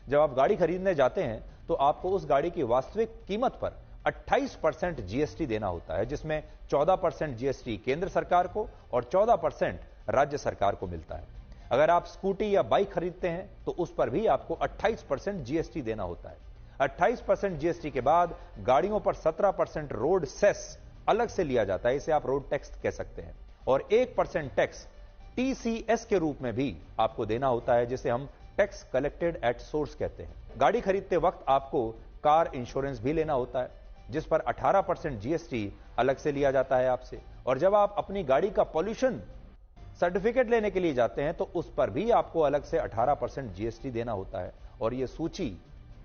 जब आप गाड़ी खरीदने जाते हैं तो आपको उस गाड़ी की वास्तविक कीमत पर 28% जीएसटी देना होता है, जिसमें 14% जीएसटी केंद्र सरकार को और 14% राज्य सरकार को मिलता है। अगर आप स्कूटी या बाइक खरीदते हैं तो उस पर भी आपको 28% जीएसटी देना होता है। 28% जीएसटी के बाद गाड़ियों पर 17% रोड सेस अलग से लिया जाता है, इसे आप रोड टैक्स कह सकते हैं, और 1% टैक्स टीसीएस के रूप में भी आपको देना होता है, जिसे हम टैक्स कलेक्टेड एट सोर्स कहते हैं। गाड़ी खरीदते वक्त आपको कार इंश्योरेंस भी लेना होता है, जिस पर 18% जीएसटी अलग से लिया जाता है आपसे। और जब आप अपनी गाड़ी का पॉल्यूशन सर्टिफिकेट लेने के लिए जाते हैं तो उस पर भी आपको अलग से 18% जीएसटी देना होता है, और यह सूची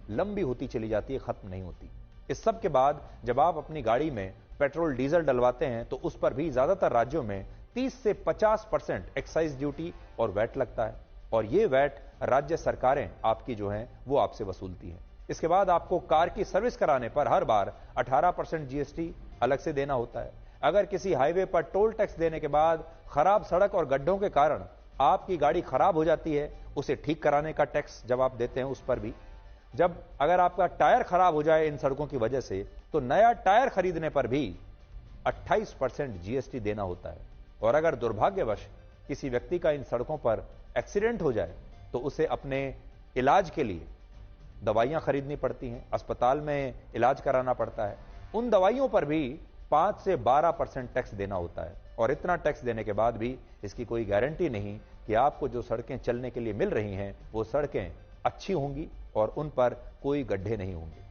लंबी होती चली जाती है, खत्म नहीं होती। इस सब के बाद जब आप अपनी गाड़ी में पेट्रोल डीजल डलवाते हैं तो उस पर भी ज्यादातर राज्यों में 30 से 50% एक्साइज ड्यूटी और वैट लगता है, और यह वैट राज्य सरकारें आपकी जो हैं वो आपसे वसूलती हैं। इसके बाद आपको कार की सर्विस कराने पर हर बार 18% जीएसटी अलग से देना होता है। अगर किसी हाईवे पर टोल टैक्स देने के बाद खराब सड़क और गड्ढों के कारण आपकी गाड़ी खराब हो जाती है, उसे ठीक कराने का टैक्स जब आप देते हैं उस पर भी। अगर आपका टायर खराब हो जाए इन सड़कों की वजह से तो नया टायर खरीदने पर भी 28% जीएसटी देना होता है। और अगर दुर्भाग्यवश किसी व्यक्ति का इन सड़कों पर एक्सीडेंट हो जाए तो उसे अपने इलाज के लिए दवाइयां खरीदनी पड़ती हैं, अस्पताल में इलाज कराना पड़ता है। उन दवाइयों पर भी 5 से 12% टैक्स देना होता है, और इतना टैक्स देने के बाद भी इसकी कोई गारंटी नहीं कि आपको जो सड़कें चलने के लिए मिल रही हैं वो सड़कें अच्छी होंगी और उन पर कोई गड्ढे नहीं होंगे।